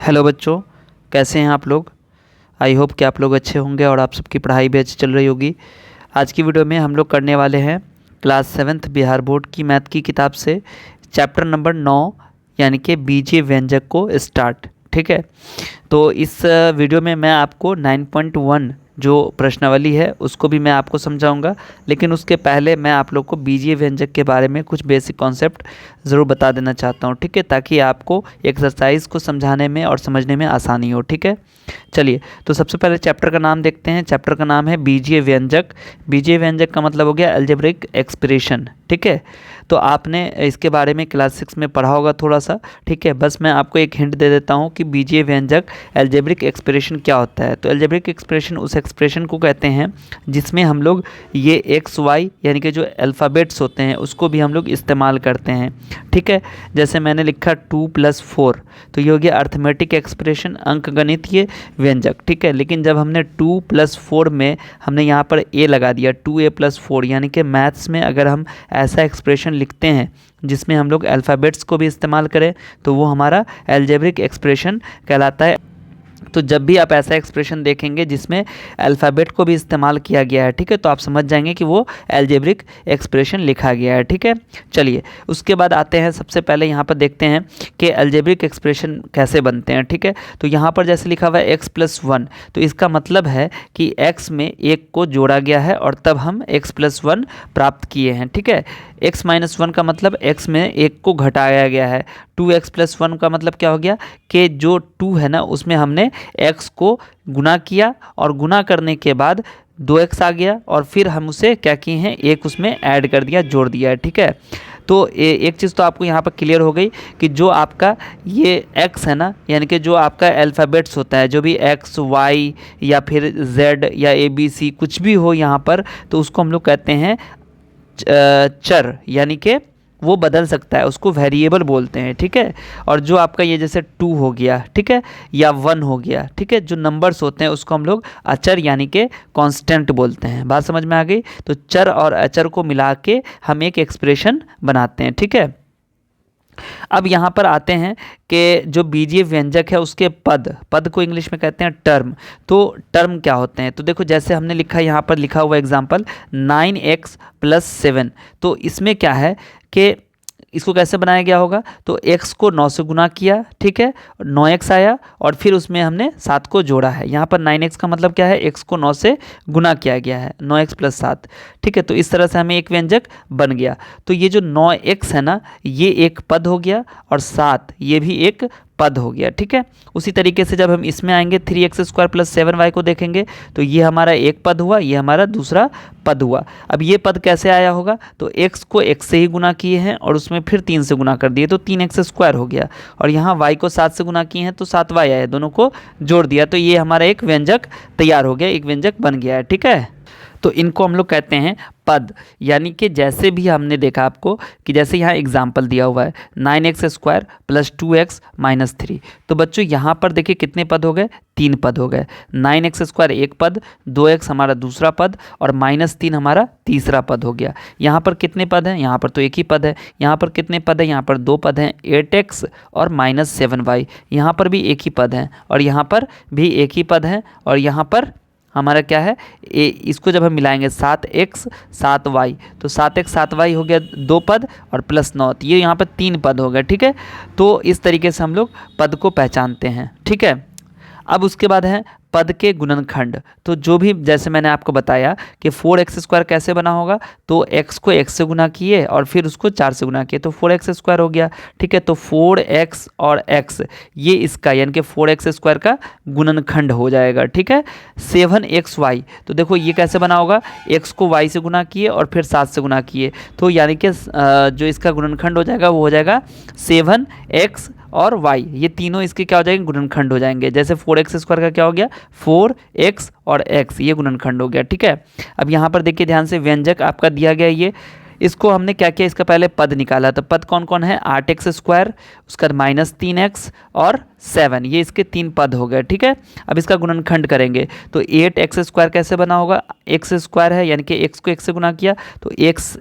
Hello बच्चों, कैसे हैं आप लोग। आई होप कि आप लोग अच्छे होंगे और आप सबकी पढ़ाई भी अच्छी चल रही होगी। आज की वीडियो में हम लोग करने वाले हैं क्लास 7th बिहार बोर्ड की मैथ की किताब से चैप्टर नंबर 9 यानी कि बीजीय व्यंजक को स्टार्ट। ठीक है, तो इस वीडियो में मैं आपको 9.1 जो प्रश्नावली है उसको भी मैं आपको समझाऊंगा, लेकिन उसके पहले मैं आप लोग को बीजीय व्यंजक के बारे में कुछ बेसिक कॉन्सेप्ट ज़रूर बता देना चाहता हूँ। ठीक है, ताकि आपको एक्सरसाइज को समझाने में और समझने में आसानी हो। ठीक है, चलिए तो सबसे पहले चैप्टर का नाम देखते हैं। चैप्टर का नाम है बीजीय व्यंजक। बीजीय व्यंजक का मतलब हो गया अलजेब्रिक एक्सप्रेशन। ठीक है, तो आपने इसके बारे में क्लास 6 में पढ़ा होगा थोड़ा सा। ठीक है, बस मैं आपको एक हिंट दे देता हूँ कि बीजीय व्यंजक अलजेब्रिक एक्सप्रेशन क्या होता है। तो अलजेब्रिक एक्सप्रेशन उस एक्सप्रेशन को कहते हैं जिसमें हम लोग ये एक्स वाई यानी कि जो अल्फ़ाबेट्स होते हैं उसको भी हम लोग इस्तेमाल करते हैं। ठीक है, जैसे मैंने लिखा 2 + 4, तो ये हो गया अर्थमेटिक एक्सप्रेशन, अंकगणितीय व्यंजक। ठीक है, लेकिन जब हमने 2 + 4 में हमने यहाँ पर ए लगा दिया, 2a + 4, यानी कि मैथ्स में अगर हम ऐसा एक्सप्रेशन लिखते हैं जिसमें हम लोग अल्फ़ाबेट्स को भी इस्तेमाल करें तो वो हमारा अलजेब्रिक एक्सप्रेशन कहलाता है। तो जब भी आप ऐसा एक्सप्रेशन देखेंगे जिसमें अल्फ़ाबेट को भी इस्तेमाल किया गया है, ठीक है, तो आप समझ जाएंगे कि वो अलजेब्रिक एक्सप्रेशन लिखा गया है। ठीक है, चलिए उसके बाद आते हैं, सबसे पहले यहाँ पर देखते हैं कि अलजेब्रिक एक्सप्रेशन कैसे बनते हैं। ठीक है, तो यहाँ पर जैसे लिखा हुआ है x + 1, तो इसका मतलब है कि x में 1 को जोड़ा गया है और तब हम x + 1 प्राप्त किए हैं। ठीक है, x - 1 का मतलब x में 1 को घटाया गया है। 2x + 1 का मतलब क्या हो गया कि जो 2 है ना उसमें हमने x को गुना किया और गुना करने के बाद 2x आ गया और फिर हम उसे क्या किए हैं, एक उसमें ऐड कर दिया, जोड़ दिया है। ठीक है, तो एक चीज़ तो आपको यहाँ पर क्लियर हो गई कि जो आपका ये x है ना, यानी कि जो आपका अल्फ़ाबेट्स होता है, जो भी x y या फिर z या ABC कुछ भी हो यहाँ पर, तो उसको हम लोग कहते हैं चर, यानी कि वो बदल सकता है, उसको वेरिएबल बोलते हैं। ठीक है, और जो आपका ये जैसे 2 हो गया, ठीक है, या 1 हो गया, ठीक है, जो नंबर्स होते हैं उसको हम लोग अचर यानी कि कांस्टेंट बोलते हैं। बात समझ में आ गई। तो चर और अचर को मिला के हम एक एक्सप्रेशन बनाते हैं। ठीक है, अब यहाँ पर आते हैं कि जो बीजीय व्यंजक है उसके पद को इंग्लिश में कहते हैं टर्म। तो टर्म क्या होते हैं, तो देखो जैसे हमने लिखा, यहाँ पर लिखा हुआ एग्जांपल 9x + 7, तो इसमें क्या है कि इसको कैसे बनाया गया होगा, तो x को 9 से गुना किया, ठीक है, 9x आया और फिर उसमें हमने 7 को जोड़ा है। यहाँ पर 9x का मतलब क्या है, x को 9 से गुना किया गया है, 9x + 7। ठीक है, तो इस तरह से हमें एक व्यंजक बन गया। तो ये जो 9x है ना, ये एक पद हो गया और 7 ये भी एक पद हो गया। ठीक है, उसी तरीके से जब हम इसमें आएंगे 3x² + 7y को देखेंगे तो ये हमारा एक पद हुआ, ये हमारा दूसरा पद हुआ। अब ये पद कैसे आया होगा, तो x को x से ही गुना किए हैं और उसमें फिर 3 से गुना कर दिए तो 3x² हो गया, और यहाँ y को 7 से गुना किए हैं तो 7y आया, दोनों को जोड़ दिया तो ये हमारा एक व्यंजक तैयार हो गया, एक व्यंजक बन गया है। ठीक है, तो इनको हम लोग कहते हैं पद। यानी कि जैसे भी हमने देखा आपको कि जैसे यहाँ एग्जाम्पल दिया हुआ है 9x² + 2x - 3, तो बच्चों यहाँ पर देखिए कितने पद हो गए, 3 पद हो गए। 9x² एक पद, 2x हमारा दूसरा पद और -3 हमारा तीसरा पद हो गया। यहाँ पर कितने पद हैं, यहाँ पर तो एक ही पद है। यहाँ पर कितने पद हैं, यहाँ पर 2 पद हैं, 8x और -7y। यहाँ पर भी एक ही पद हैं और यहाँ पर भी एक ही पद हैं, और यहाँ पर हमारा क्या है, इसको जब हम मिलाएंगे 7x 7y, तो 7x 7y हो गया 2 पद और +9, तो ये यहाँ पर 3 पद हो गए। ठीक है, तो इस तरीके से हम लोग पद को पहचानते हैं। ठीक है, अब उसके बाद है पद के गुणनखंड। तो जो भी जैसे मैंने आपको बताया कि 4x² कैसे बना होगा, तो x को x से गुना किए और फिर उसको 4 से गुना किए तो 4x² हो गया। ठीक है, तो 4x और x ये इसका यानी कि 4x² का गुणनखंड हो जाएगा। ठीक है, 7xy, तो देखो ये कैसे बना होगा, x को y से गुना किए और फिर 7 से गुना किए, तो यानी कि जो इसका गुणनखंड हो जाएगा वो हो जाएगा 7x और y, ये तीनों इसके क्या हो जाएंगे, गुणनखंड हो जाएंगे। जैसे 4x² का क्या हो गया, 4x और x, ये गुणनखंड हो गया। ठीक है, अब यहाँ पर देखिए ध्यान से, व्यंजक आपका दिया गया ये इसको हमने क्या किया, इसका पहले पद निकाला। तो पद कौन कौन है, 8x², उसका -3x और 7, ये इसके 3 पद हो गए। ठीक है, अब इसका गुणनखंड करेंगे तो 8x² कैसे बना होगा, x² है यानी कि x को x से गुना किया तो x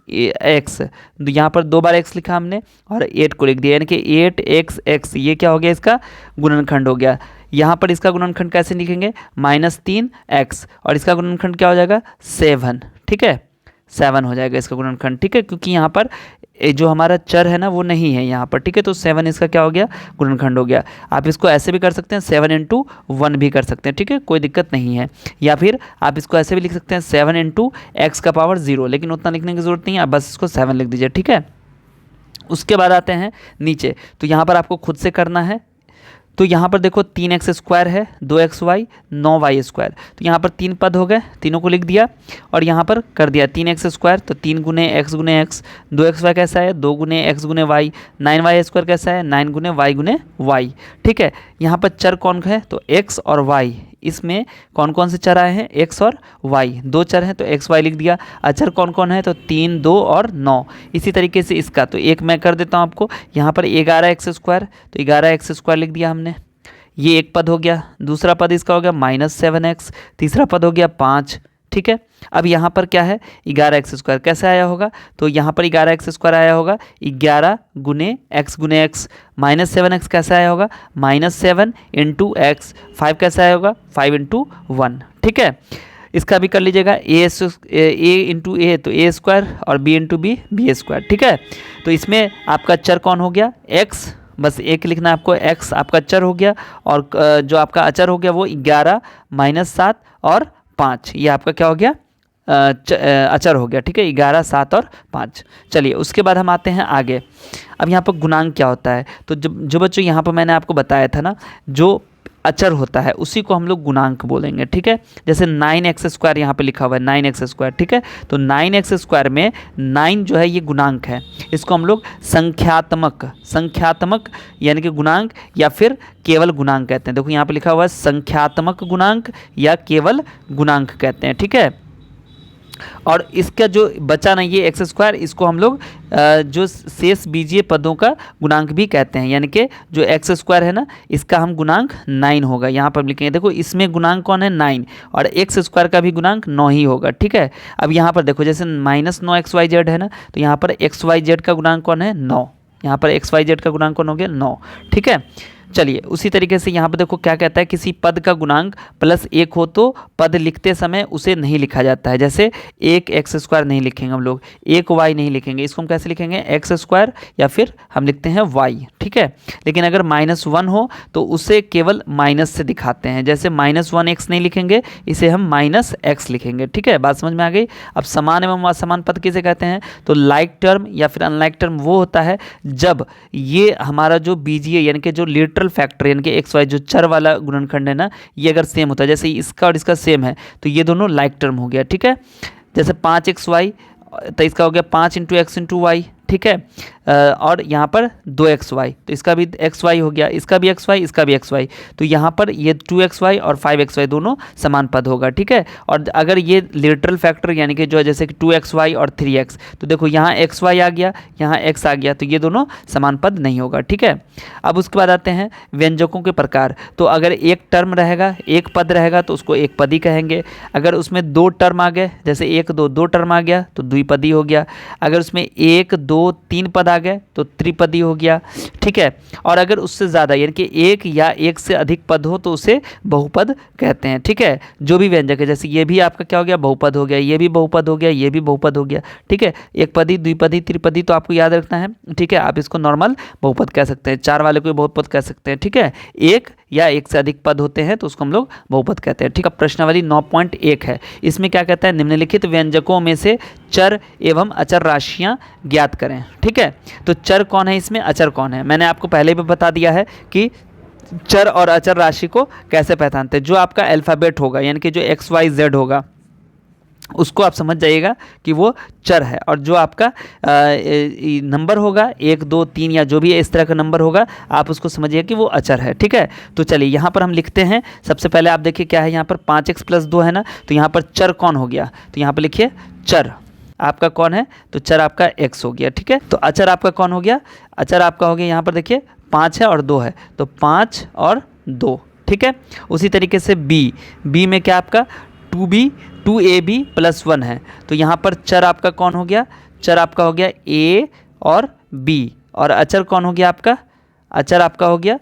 यहाँ पर 2 बार x लिखा हमने और 8 को लिख दिया यानी कि 8x, ये क्या हो गया, इसका गुणनखंड हो गया। यहाँ पर इसका गुणनखंड कैसे लिखेंगे, -3x और इसका गुणनखंड क्या हो जाएगा, 7। ठीक है, 7 हो जाएगा इसका गुणनखंड। ठीक है, क्योंकि यहाँ पर जो हमारा चर है ना वो नहीं है यहाँ पर। ठीक है, तो 7 इसका क्या हो गया, गुणनखंड हो गया। आप इसको ऐसे भी कर सकते हैं, 7 × 1 भी कर सकते हैं। ठीक है, कोई दिक्कत नहीं है। या फिर आप इसको ऐसे भी लिख सकते हैं 7 × x⁻0, लेकिन उतना लिखने की ज़रूरत नहीं है, आप बस इसको 7 लिख दीजिए। ठीक है, उसके बाद आते हैं नीचे, तो यहाँ पर आपको खुद से करना है। तो यहाँ पर देखो 3x² है, 2xy, 9y²। तो यहाँ पर 3 पद हो गए, तीनों को लिख दिया और यहाँ पर कर दिया 3x² तो 3 × x, 2xy कैसा है, 2 × x × y, 9y² कैसा है, 9 × y × y। ठीक है, यहाँ पर चर कौन है, तो x और y, इसमें कौन कौन से चर आए हैं, x और y, 2 चर हैं तो x y लिख दिया। अचर कौन कौन है, तो 3, 2 और 9। इसी तरीके से इसका तो एक मैं कर देता हूँ आपको, यहाँ पर 11x², तो 11x² लिख दिया हमने, ये एक पद हो गया। दूसरा पद इसका हो गया -7x, तीसरा पद हो गया 5। ठीक है, अब यहाँ पर क्या है, 11x² कैसे आया होगा, तो यहाँ पर 11x² आया होगा 11 × x × x, -7x कैसे आया होगा, -7 × x, 5 कैसे आया होगा, 5 × 1। ठीक है, इसका भी कर लीजिएगा, a × a तो a² और b × b b²। ठीक है, तो इसमें आपका चर कौन हो गया, x, बस एक लिखना है आपको, x आपका चर हो गया और जो आपका अचर हो गया वो 11, -7 और 5, ये आपका क्या हो गया, अचर हो गया। ठीक है, 11, 7 और 5। चलिए उसके बाद हम आते हैं आगे। अब यहाँ पर गुणांक क्या होता है, तो जो बच्चों यहाँ पर मैंने आपको बताया था ना, जो अचर होता है उसी को हम लोग गुणांक बोलेंगे। ठीक है, जैसे 9x² यहाँ पे लिखा हुआ है 9x²। ठीक है, तो 9x² में 9 जो है ये गुणांक है, इसको हम लोग संख्यात्मक यानी कि गुणांक या फिर केवल गुणांक कहते हैं। देखो यहाँ पे लिखा हुआ है संख्यात्मक गुणांक या केवल गुणांक कहते हैं। ठीक है, और इसका जो बचा ना ये x², इसको हम लोग जो शेष बीजीय पदों का गुणांक भी कहते हैं, यानी कि जो x² है ना इसका हम गुणांक 9 होगा, यहाँ पर लिखेंगे। देखो इसमें गुणांक कौन है, 9, और x² का भी गुणांक 9 ही होगा। ठीक है, अब यहाँ पर देखो जैसे -9xyz है ना, तो यहाँ पर xyz का गुणांक कौन है, 9, यहाँ पर xyz का गुणांक कौन हो गया, 9। ठीक है, चलिए उसी तरीके से यहाँ पर देखो क्या कहता है, किसी पद का गुणांक +1 हो तो पद लिखते समय उसे नहीं लिखा जाता है। जैसे 1x² नहीं लिखेंगे हम लोग, 1y नहीं लिखेंगे, इसको हम कैसे लिखेंगे, x² या फिर हम लिखते हैं y। ठीक है, लेकिन अगर -1 हो तो उसे केवल माइनस से दिखाते हैं, जैसे -1x नहीं लिखेंगे, इसे हम -x लिखेंगे। ठीक है, बात समझ में आ गई। अब समान एवं असमान पद किसे कहते हैं, तो लाइक टर्म या फिर अनलाइक टर्म वो होता है जब ये हमारा जो बीजीय यानी कि जो लिटरल फैक्टर यानी कि x y जो चर वाला गुणनखंड है ना, ये अगर सेम होता है, जैसे इसका और इसका सेम है तो ये दोनों लाइक टर्म हो गया। ठीक है, जैसे 5xy तो इसका हो गया 5 × x × y। ठीक है, और यहाँ पर 2xy तो इसका भी xy हो गया, इसका भी xy, इसका भी xy, तो यहाँ पर ये 2xy और 5xy दोनों समान पद होगा। ठीक है, और अगर ये लिटरल फैक्टर यानी कि जो जैसे कि 2xy और 3x, तो देखो यहाँ xy आ गया, यहाँ x आ गया, तो ये दोनों समान पद नहीं होगा। ठीक है, अब उसके बाद आते हैं व्यंजकों के प्रकार। तो अगर एक टर्म रहेगा, एक पद रहेगा तो उसको एक पदी कहेंगे। अगर उसमें 2 टर्म आ गए, जैसे 1 2 2 टर्म आ गया तो द्विपदी हो गया। अगर उसमें 1 2 3 पद आ गए तो त्रिपदी हो गया। ठीक है, और अगर उससे ज़्यादा यानी कि 1 या 1 से अधिक पद हो तो उसे बहुपद कहते हैं। ठीक है, जो भी व्यंजक है, जैसे ये भी आपका क्या हो गया, बहुपद हो गया, ये भी बहुपद हो गया, ये भी बहुपद हो गया। ठीक है, एक पदी, द्विपदी, त्रिपदी तो आपको याद रखना है। ठीक है, आप इसको नॉर्मल बहुपद कह सकते हैं, 4 वाले को बहुपद कह सकते हैं। ठीक है, 1 या 1 से अधिक पद होते हैं तो उसको हम लोग बहुपद कहते हैं। ठीक है, प्रश्नावली 9.1 है, इसमें क्या कहता है, निम्नलिखित व्यंजकों में से चर एवं अचर राशियां ज्ञात करें। ठीक है, तो चर कौन है, इसमें अचर कौन है, मैंने आपको पहले भी बता दिया है कि चर और अचर राशि को कैसे पहचानते हैं। जो आपका अल्फ़ाबेट होगा यानी कि जो XYZ होगा उसको आप समझ जाइएगा कि वो चर है, और जो आपका नंबर होगा 1 2 3 या जो भी इस तरह का नंबर होगा आप उसको समझिए कि वो अचर है। ठीक है, तो चलिए यहाँ पर हम लिखते हैं। सबसे पहले आप देखिए क्या है, यहाँ पर 5x + 2 है ना, तो यहाँ पर चर कौन हो गया, तो यहाँ पर लिखिए चर। आपका कौन है, तो चर आपका x हो गया। ठीक है, तो अचर आपका कौन हो गया, अचर आपका हो गया यहाँ पर देखिए 5 है और 2 है, तो 5 और 2। ठीक है, उसी तरीके से बी में क्या आपका 2ab प्लस 1 है, तो यहाँ पर चर आपका कौन हो गया, चर आपका हो गया a और b, और अचर कौन हो गया आपका, अचर आपका हो गया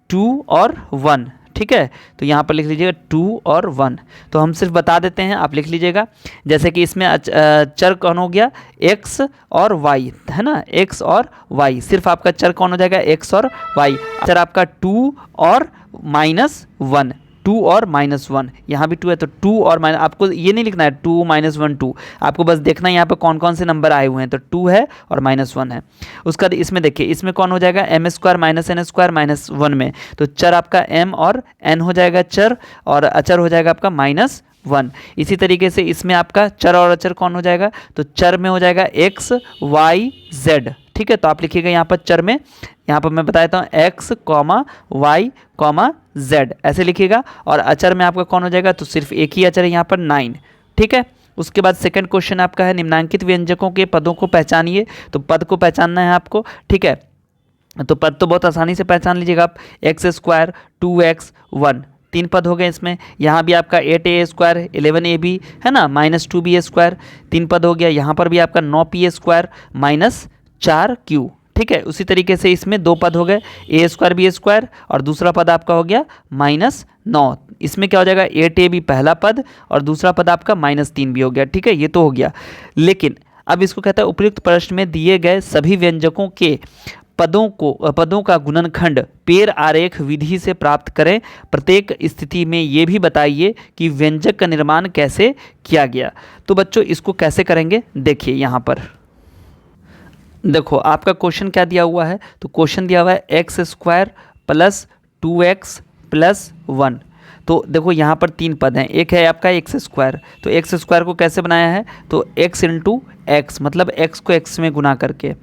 2 और 1। ठीक है, तो यहाँ पर लिख लीजिएगा 2 और 1। तो हम सिर्फ बता देते हैं, आप लिख लीजिएगा। जैसे कि इसमें चर कौन हो गया, x और y है ना, x और y, सिर्फ आपका चर कौन हो जाएगा, x और y। चर आपका 2 और -1, 2 और -1, यहाँ भी 2 है तो 2 और माइनस, आपको ये नहीं लिखना है 2 -1 2, आपको बस देखना है यहाँ पे कौन कौन से नंबर आए हुए हैं, तो 2 है और -1 है। उसका इसमें देखिए, इसमें कौन हो जाएगा m² - n² -1 में, तो चर आपका m और n हो जाएगा चर, और अचर हो जाएगा आपका -1। इसी तरीके से इसमें आपका चर और अचर कौन हो जाएगा, तो चर में हो जाएगा x y z। ठीक है, तो आप लिखिएगा यहाँ पर चर में, यहाँ पर मैं बता देता हूँ x, y, z ऐसे लिखिएगा, और अचर में आपका कौन हो जाएगा, तो सिर्फ एक ही अचर है यहाँ पर 9। ठीक है, उसके बाद सेकंड क्वेश्चन आपका है निम्नांकित व्यंजकों के पदों को पहचानिए। तो पद को पहचानना है आपको। ठीक है, तो पद तो बहुत आसानी से पहचान लीजिएगा आप, x² 2x 1, 3 पद हो गए इसमें। यहाँ भी आपका 8a² 11ab है ना, -2b², 3 पद हो गया। यहाँ पर भी आपका 9p² -4q। ठीक है, उसी तरीके से इसमें 2 पद हो गए, a² b², और दूसरा पद आपका हो गया -9। इसमें क्या हो जाएगा, 8ab पहला पद और दूसरा पद आपका -3b हो गया। ठीक है, ये तो हो गया। लेकिन अब इसको कहता है उपयुक्त प्रश्न में दिए गए सभी व्यंजकों के पदों का गुणनखंड पेड़ आरेख विधि से प्राप्त करें। प्रत्येक स्थिति में ये भी बताइए कि व्यंजक का निर्माण कैसे किया गया। तो बच्चों इसको कैसे करेंगे, देखिए यहाँ पर देखो आपका क्वेश्चन क्या दिया हुआ है, तो क्वेश्चन दिया हुआ है x² + 2x + 1। तो देखो यहाँ पर 3 पद हैं, एक है आपका x², तो x² को कैसे बनाया है, तो x × x मतलब x को x में गुना करके,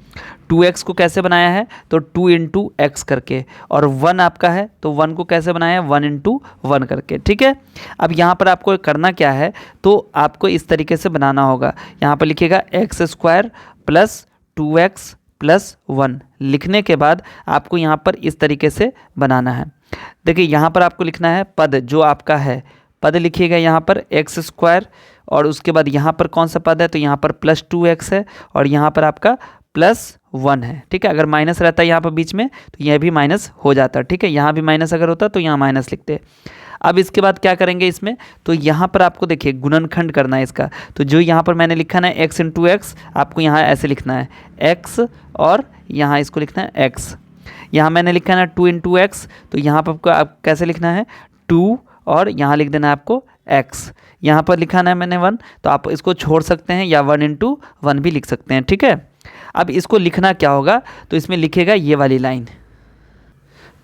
2x को कैसे बनाया है, तो 2 × x करके, और 1 आपका है तो 1 को कैसे बनाया है, 1 × 1 करके। ठीक है, अब यहाँ पर आपको करना क्या है, तो आपको इस तरीके से बनाना होगा। यहाँ पर लिखिएगा x² + 2x + 1, लिखने के बाद आपको यहाँ पर इस तरीके से बनाना है। देखिए यहाँ पर आपको लिखना है पद जो आपका है, पद लिखिएगा यहाँ पर x², और उसके बाद यहाँ पर कौन सा पद है, तो यहाँ पर +2x है, और यहाँ पर आपका +1 है। ठीक है, अगर माइनस रहता है यहाँ पर बीच में तो यह भी माइनस हो जाता। ठीक है, यहाँ भी माइनस अगर होता तो यहाँ माइनस लिखते। अब इसके बाद क्या करेंगे इसमें, तो यहाँ पर आपको देखिए गुणनखंड करना है इसका। तो जो यहाँ पर मैंने लिखा है x × x, आपको यहाँ ऐसे लिखना है x, और यहाँ इसको लिखना है x। यहाँ मैंने लिखा है ना 2 × x, तो यहाँ पर आपको आप कैसे लिखना है 2, और यहाँ लिख देना है आपको x। यहाँ पर लिखा है मैंने 1, तो आप इसको छोड़ सकते हैं या 1 × 1 भी लिख सकते हैं। ठीक है, अब इसको लिखना क्या होगा, तो इसमें लिखेगा ये वाली लाइन,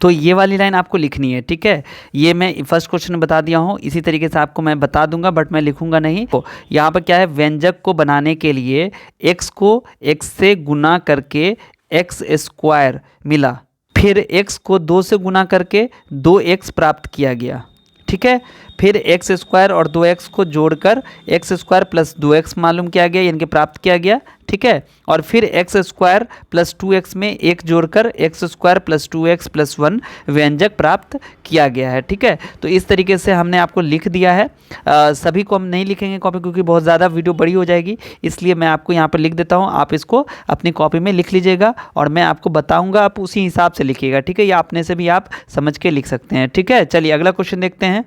तो ये वाली लाइन आपको लिखनी है। ठीक है, ये मैं फर्स्ट क्वेश्चन में बता दिया हूँ, इसी तरीके से आपको मैं बता दूंगा, बट मैं लिखूंगा नहीं। तो यहाँ पर क्या है, व्यंजक को बनाने के लिए x को x से गुना करके x² मिला, फिर x को 2 से गुना करके 2x प्राप्त किया गया। ठीक है, फिर x² और 2x को जोड़कर x² + 2x मालूम किया गया, यानी कि प्राप्त किया गया। ठीक है, और फिर x² + 2x में 1 जोड़कर x² + 2x + 1 व्यंजक प्राप्त किया गया है। ठीक है, तो इस तरीके से हमने आपको लिख दिया है। सभी को हम नहीं लिखेंगे कॉपी, क्योंकि बहुत ज़्यादा वीडियो बड़ी हो जाएगी, इसलिए मैं आपको यहाँ पर लिख देता हूँ। आप इसको अपनी कॉपी में लिख लीजिएगा, और मैं आपको बताऊँगा, आप उसी हिसाब से लिखिएगा। ठीक है, या अपने से भी आप समझ के लिख सकते हैं। ठीक है, चलिए अगला क्वेश्चन देखते हैं।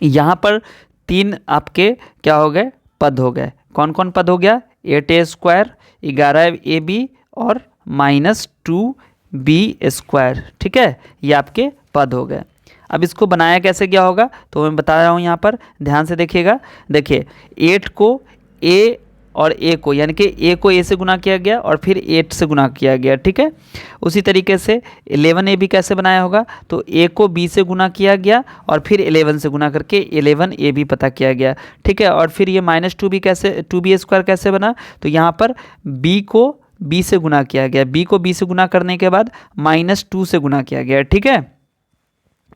यहाँ पर 3 आपके क्या हो गए, पद हो गए। कौन कौन पद हो गया, 8a², 11ab और -2b²। ठीक है, ये आपके पद हो गए। अब इसको बनाया कैसे क्या होगा, तो मैं बता रहा हूँ यहाँ पर, ध्यान से देखिएगा। देखिए 8 को a और a को, यानी कि a को a से गुना किया गया और फिर 8 से गुना किया गया। ठीक है, उसी तरीके से 11ab कैसे बनाया होगा, तो a को b से गुना किया गया और फिर 11 से गुना करके 11ab पता किया गया। ठीक है, और फिर ये -2b कैसे, 2b² कैसे बना, तो यहाँ पर b को b से गुना किया गया, b को b से गुना करने के बाद -2 से गुना किया गया। ठीक है,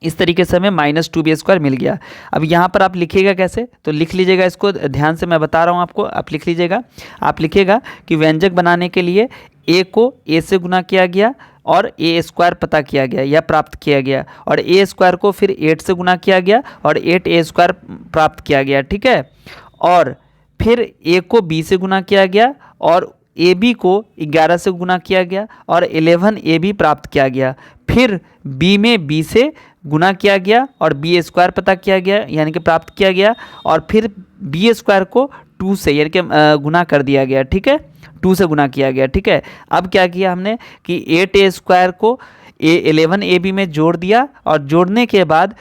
इस तरीके से हमें -2b² मिल गया। अब यहाँ पर आप लिखिएगा कैसे, तो लिख लीजिएगा इसको ध्यान से, मैं बता रहा हूँ आपको, आप लिख लीजिएगा। आप लिखिएगा कि व्यंजक बनाने के लिए a को a से गुना किया गया और a² पता किया गया या प्राप्त किया गया, और a² को फिर 8 से गुना किया गया और 8a² प्राप्त किया गया, ठीक है। और फिर a को b से गुना किया गया और AB को 11 से गुना किया गया और 11AB प्राप्त किया गया। फिर B में B से गुना किया गया और B² पता किया गया यानी कि प्राप्त किया गया, और फिर B² को 2 से यानी कि गुना कर दिया गया, ठीक है, 2 से गुना किया गया, ठीक है। अब क्या किया हमने कि 8a² को 11ab में जोड़ दिया और जोड़ने के बाद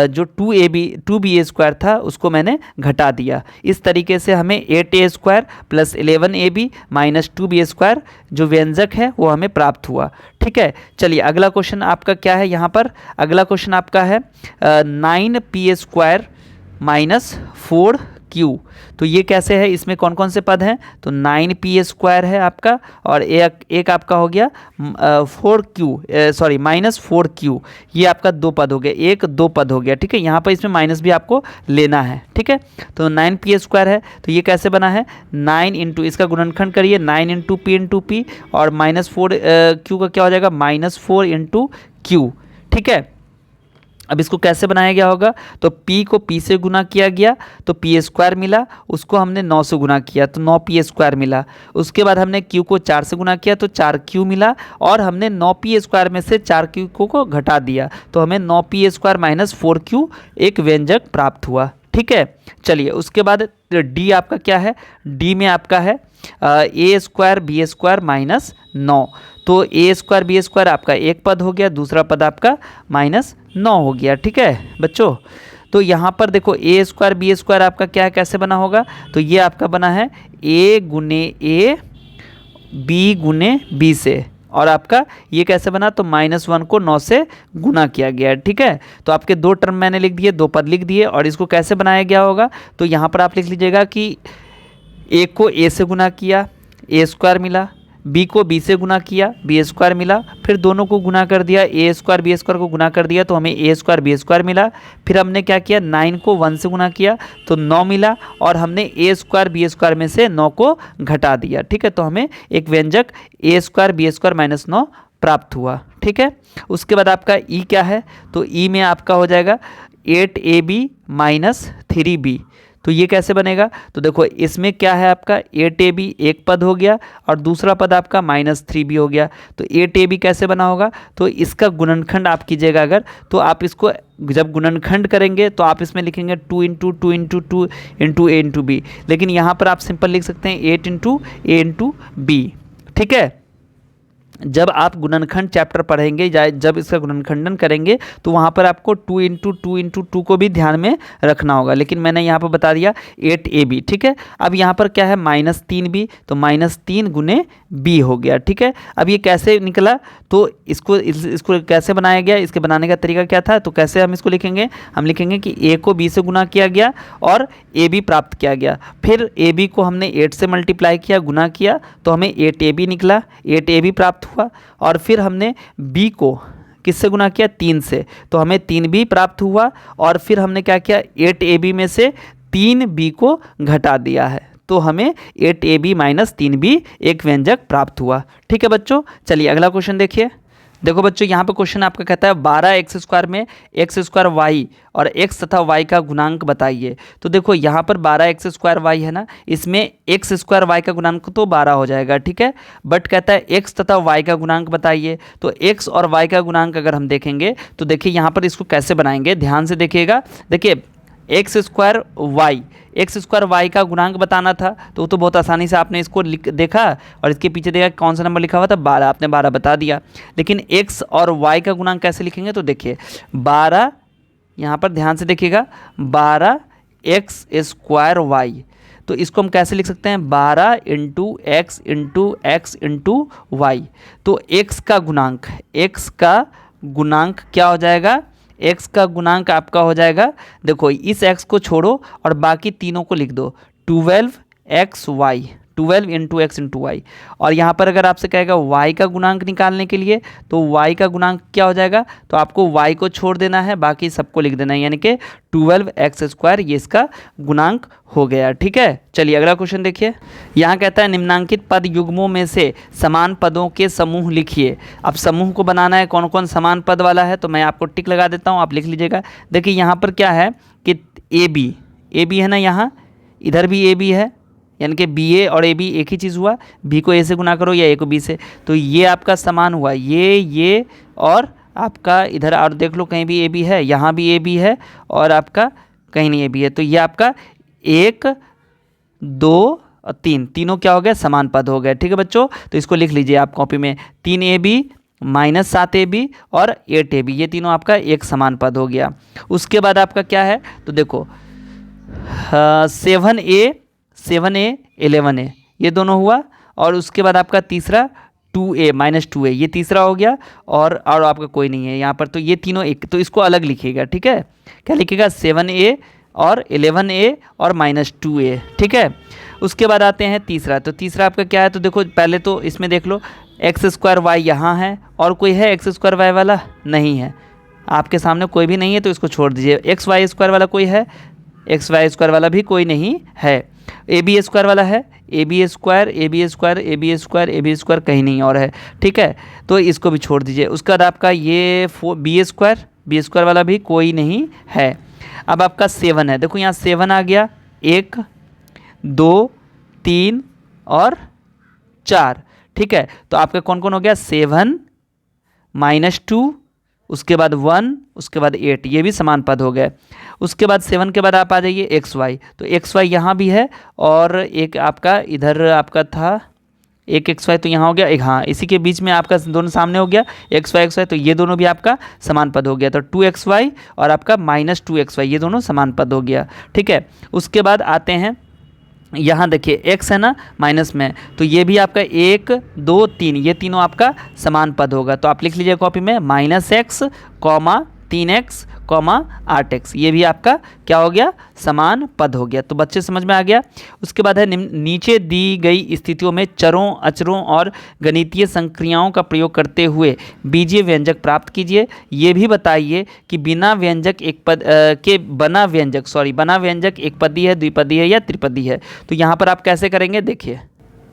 जो 2ba² था उसको मैंने घटा दिया। इस तरीके से हमें 8a² plus 11ab minus 2b² जो व्यंजक है वो हमें प्राप्त हुआ, ठीक है। चलिए अगला क्वेश्चन आपका क्या है, यहाँ पर अगला क्वेश्चन आपका है 9p² माइनस 4q। तो ये कैसे है, इसमें कौन कौन से पद हैं, तो 9p² है आपका और एक आपका हो गया -4q, ये आपका 2 पद हो गया, 2 पद हो गया, ठीक है। यहाँ पर इसमें माइनस भी आपको लेना है, ठीक है। तो 9p² है, तो ये कैसे बना है, 9 इंटू इसका गुणनखंड करिए 9 इंटू p और -4q का क्या हो जाएगा, -4 इंटू q, ठीक है। अब इसको कैसे बनाया गया होगा, तो p को p से गुना किया गया तो p² मिला, उसको हमने 9 से गुना किया तो 9p² मिला। उसके बाद हमने q को 4 से गुना किया तो 4q मिला, और हमने 9p² में से 4q को घटा दिया तो हमें 9p² माइनस 4q एक व्यंजक प्राप्त हुआ, ठीक है। चलिए उसके बाद d आपका क्या है, d में आपका है a² b² माइनस 9, तो a² b² आपका एक पद हो गया, दूसरा पद आपका -9 हो गया, ठीक है बच्चों। तो यहाँ पर देखो a² b² आपका क्या है, कैसे बना होगा, तो ये आपका बना है a गुने a b गुने b से, और आपका ये कैसे बना, तो -1 को 9 से गुना किया गया है, ठीक है। तो आपके 2 टर्म मैंने लिख दिए, 2 पद लिख दिए, और इसको कैसे बनाया गया होगा, तो यहाँ पर आप लिख लीजिएगा कि a को a से गुना किया a² मिला, b को b से गुना किया b² मिला, फिर दोनों को गुना कर दिया, a² b² को गुना कर दिया तो हमें a² b² मिला। फिर हमने क्या किया, 9 को 1 से गुना किया तो 9 मिला, और हमने a² b² में से 9 को घटा दिया, ठीक है। तो हमें एक व्यंजक a² b² माइनस 9 प्राप्त हुआ, ठीक है। उसके बाद आपका e क्या है, तो e में आपका हो जाएगा 8ab माइनस 3b। तो ये कैसे बनेगा, तो देखो इसमें क्या है आपका 8ab एक पद हो गया और दूसरा पद आपका -3b हो गया। तो 8ab कैसे बना होगा, तो इसका गुणनखंड आप कीजिएगा अगर, तो आप इसको जब गुणनखंड करेंगे तो आप इसमें लिखेंगे 2 into 2 into 2 into a into b, लेकिन यहाँ पर आप सिंपल लिख सकते हैं 8 इंटू a इंटू b, ठीक है। जब आप गुणनखंड चैप्टर पढ़ेंगे या जब इसका गुणनखंडन करेंगे तो वहाँ पर आपको 2 इंटू 2 इंटू 2 को भी ध्यान में रखना होगा, लेकिन मैंने यहाँ पर बता दिया 8ab, ठीक है। अब यहाँ पर क्या है -3b, तो -3 गुने b हो गया, ठीक है। अब ये कैसे निकला, तो इसको कैसे बनाया गया, इसके बनाने का तरीका क्या था, तो कैसे हम इसको लिखेंगे, हम लिखेंगे कि a को b से गुना किया गया और ab प्राप्त किया गया, फिर ab को हमने 8 से मल्टीप्लाई किया, गुना किया तो हमें 8ab निकला, 8ab प्राप्त हुआ, और फिर हमने b को किससे गुना किया, 3 से, तो हमें 3b प्राप्त हुआ, और फिर हमने क्या किया 8ab में से 3b को घटा दिया है तो हमें 8ab माइनस 3b एक व्यंजक प्राप्त हुआ, ठीक है बच्चों। चलिए अगला क्वेश्चन देखिए। देखो बच्चों यहाँ पे क्वेश्चन आपका कहता है 12x² में x² y और x तथा y का गुणांक बताइए। तो देखो यहाँ पर 12x² y है ना, इसमें x² y का गुणांक तो 12 हो जाएगा, ठीक है। बट कहता है x तथा y का गुणांक बताइए, तो x और y का गुणांक अगर हम देखेंगे तो देखिए यहाँ पर इसको कैसे बनाएंगे, ध्यान से देखिएगा। देखिए x² y का गुणांक बताना था तो वो तो बहुत आसानी से आपने इसको देखा और इसके पीछे देखा कौन सा नंबर लिखा हुआ था, 12, आपने 12 बता दिया। लेकिन x और y का गुणांक कैसे लिखेंगे, तो देखिए 12, यहाँ पर ध्यान से देखिएगा 12x² y, तो इसको हम कैसे लिख सकते हैं 12 इंटू x इंटू y। तो x का गुणांक क्या हो जाएगा, x का गुणांक आपका हो जाएगा, देखो इस x को छोड़ो और बाकी तीनों को लिख दो 12xy, 12 into x into Y. और यहाँ पर अगर आपसे कहेगा y का गुणांक निकालने के लिए, तो y का गुणांक क्या हो जाएगा, तो आपको y को छोड़ देना है, बाकी सबको लिख देना है, यानी कि 12x² ये इसका गुणांक हो गया। ठीक है, चलिए अगला क्वेश्चन देखिए। यहाँ कहता है निम्नांकित पद युग्मों में से समान पदों के समूह लिखिए। अब समूह को बनाना है, कौन कौन समान पद वाला है, तो मैं आपको टिक लगा देता हूँ, आप लिख लीजिएगा। देखिए यहाँ पर क्या है कि ए बी है ना, यहाँ इधर भी ए बी है, यानी कि बी ए और ए बी एक ही चीज़ हुआ, बी को ए से गुना करो या ए को बी से, तो ये आपका समान हुआ, ये और आपका इधर, और देख लो कहीं भी ए बी है, यहाँ भी ए बी है और आपका कहीं नहीं ए बी है, तो ये आपका 1 2 और 3 तीनों क्या हो गए, समान पद हो गए। ठीक है बच्चों, तो इसको लिख लीजिए आप कॉपी में, 3ab माइनस 7ab और 8ab, ये तीनों आपका एक समान पद हो गया। उसके बाद आपका क्या है, तो देखो 7a 11a ये दोनों हुआ, और उसके बाद आपका तीसरा 2a माइनस 2a ये तीसरा हो गया, और आपका कोई नहीं है यहाँ पर, तो ये तीनों एक, तो इसको अलग लिखिएगा। ठीक है, क्या लिखिएगा, 7a और 11a और माइनस 2a। ठीक है, उसके बाद आते हैं तीसरा, तो तीसरा आपका क्या है, तो देखो पहले तो इसमें देख लो x² यहाँ है, और कोई है x² वाला, नहीं है, आपके सामने कोई भी नहीं है, तो इसको छोड़ दीजिए। xy² वाला कोई है, xy² वाला भी कोई नहीं है। ab² वाला है, ab² कहीं नहीं और है। ठीक है, तो इसको भी छोड़ दीजिए। उसके बाद आपका ये b² वाला भी कोई नहीं है। अब आपका 7 है, देखो यहाँ 7 आ गया, 1 2 3 और 4। ठीक है, तो आपका कौन कौन हो गया, 7 माइनस 2, उसके बाद 1, उसके बाद 8, ये भी समान पद हो गए। उसके बाद 7 के बाद आप आ जाइए xy, तो xy यहाँ भी है, और एक आपका इधर आपका था एक xy, तो यहाँ हो गया एक, हाँ इसी के बीच में आपका दोनों सामने हो गया xy, तो ये दोनों भी आपका समान पद हो गया, तो 2xy और आपका माइनस 2xy ये दोनों समान पद हो गया। ठीक है, उसके बाद आते हैं यहाँ देखिए x है ना माइनस में, तो ये भी आपका 1 2 3 ये तीनों आपका समान पद होगा, तो आप लिख लीजिए कॉपी में -x, 3x, 8x, ये भी आपका क्या हो गया, समान पद हो गया। तो बच्चे समझ में आ गया। उसके बाद है नीचे दी गई स्थितियों में चरों, अचरों और गणितीय संक्रियाओं का प्रयोग करते हुए बीजीय व्यंजक प्राप्त कीजिए। ये भी बताइए कि बना व्यंजक एक पदी है, द्विपदी है या त्रिपदी है। तो यहाँ पर आप कैसे करेंगे, देखिए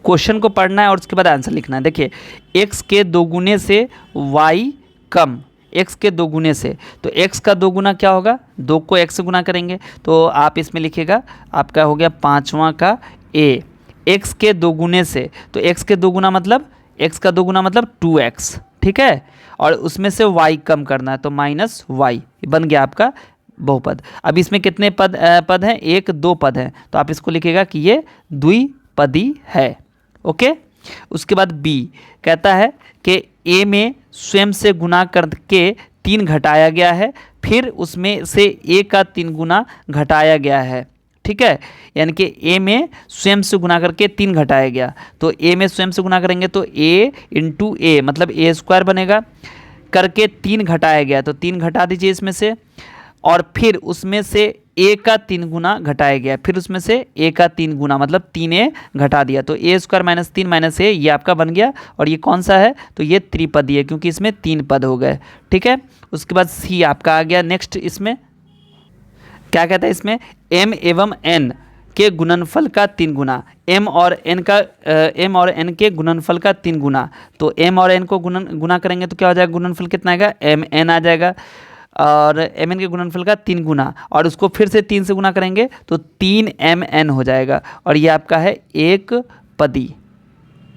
क्वेश्चन को पढ़ना है और उसके बाद आंसर लिखना है। देखिए x के 2 गुने से y कम, x के 2 गुने से, तो x का 2 गुना क्या होगा, 2 को x से गुना करेंगे, तो आप इसमें लिखिएगा आपका हो गया 5वां का a, x के 2 गुने से, तो x के 2 गुना मतलब x का 2 गुना मतलब 2x। ठीक है, और उसमें से y कम करना है, तो -y बन गया आपका बहुपद। अब इसमें कितने पद हैं, 1 2 पद हैं, तो आप इसको लिखिएगा कि ये द्विपदी है। ओके, उसके बाद b कहता है कि a में स्वयं से गुना करके 3 घटाया गया है, फिर उसमें से a का 3 गुना घटाया गया है। ठीक है, यानी कि a में स्वयं से गुना करके 3 घटाया गया, तो a में स्वयं से गुना करेंगे तो a इंटू a मतलब a² बनेगा, करके 3 घटाया गया, तो 3 घटा दीजिए इसमें से, और फिर उसमें से a का 3 गुना घटाया गया, फिर उसमें से a का 3 गुना मतलब 3a घटा दिया, तो a² - 3 - a ये आपका बन गया। और ये कौन सा है, तो ये त्रिपदी है, क्योंकि इसमें 3 पद हो गए। ठीक है, उसके बाद c आपका आ गया नेक्स्ट। इसमें क्या कहता है, इसमें m एवं n के गुणनफल का 3 गुना, m और n के गुणनफल का 3 गुना, तो m और n को गुना करेंगे तो क्या हो जाएगा, गुणनफल कितना आएगा, mn आ जाएगा, और mn के गुणनफल का 3 गुना, और उसको फिर से 3 से गुना करेंगे तो 3mn हो जाएगा, और ये आपका है एक पदी।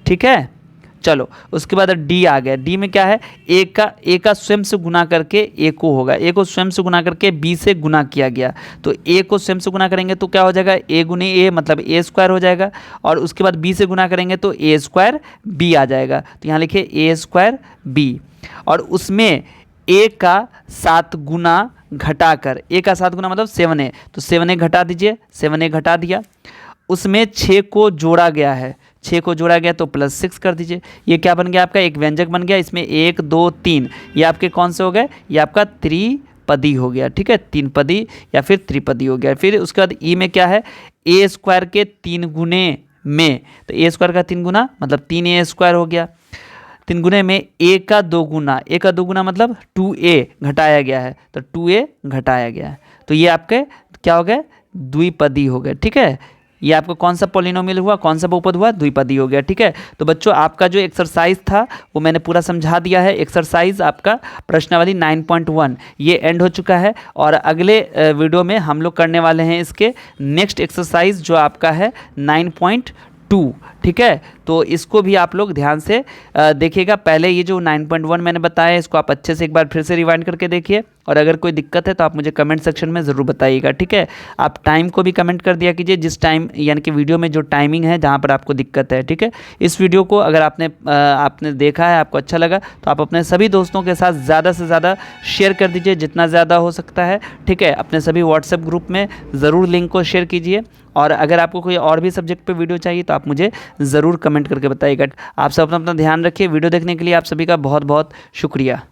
ठीक है, चलो उसके बाद d आ गया। d में क्या है, a का स्वयं से गुना करके a को होगा, a को स्वयं से गुना करके b से गुना किया गया, तो a को स्वयं से गुना करेंगे तो क्या हो जाएगा, a गुने a मतलब a² हो जाएगा, और उसके बाद b से गुना करेंगे तो a² b आ जाएगा, तो यहाँ लिखिए a² b, और उसमें a का 7 गुना घटाकर, a का 7 गुना मतलब 7a, तो 7a घटा दीजिए, 7a घटा दिया, उसमें 6 को जोड़ा गया है, 6 को जोड़ा गया तो +6 कर दीजिए। ये क्या बन गया, आपका एक व्यंजक बन गया। इसमें 1 2 3 ये आपके कौन से हो गए, ये आपका त्रिपदी हो गया। ठीक है, 3 पदी या फिर त्रिपदी हो गया। फिर उसके बाद ई में क्या है, a² के 3 गुने में, तो ए स्क्वायर का 3 गुना मतलब 3a स्क्वायर हो गया। 3 गुने में a का 2 गुना, a का 2 गुना मतलब 2a घटाया गया है, तो 2a घटाया गया है, तो ये आपके क्या हो गए, द्विपदी हो गए। ठीक है, ये आपको कौन सा पॉलिनोमियल हुआ, कौन सा बहुपद हुआ, द्विपदी हो गया। ठीक है, तो बच्चों आपका जो एक्सरसाइज था वो मैंने पूरा समझा दिया है। एक्सरसाइज आपका प्रश्नावली 9.1 ये एंड हो चुका है, और अगले वीडियो में हम लोग करने वाले हैं इसके नेक्स्ट एक्सरसाइज जो आपका है 9.2। ठीक है, तो इसको भी आप लोग ध्यान से देखिएगा। पहले ये जो 9.1 मैंने बताया इसको आप अच्छे से एक बार फिर से रिवाइंड करके देखिए, और अगर कोई दिक्कत है तो आप मुझे कमेंट सेक्शन में ज़रूर बताइएगा। ठीक है, आप टाइम को भी कमेंट कर दिया कीजिए, जिस टाइम यानी कि वीडियो में जो टाइमिंग है जहाँ पर आपको दिक्कत है। ठीक है, इस वीडियो को अगर आपने देखा है, आपको अच्छा लगा, तो आप अपने सभी दोस्तों के साथ ज़्यादा से ज़्यादा शेयर कर दीजिए जितना ज़्यादा हो सकता है। ठीक है, अपने सभी व्हाट्सएप ग्रुप में ज़रूर लिंक को शेयर कीजिए, और अगर आपको कोई और भी सब्जेक्ट पे वीडियो चाहिए तो आप मुझे ज़रूर कमेंट करके बताइएगा। आप सब अपना ध्यान रखिए। वीडियो देखने के लिए आप सभी का बहुत बहुत शुक्रिया।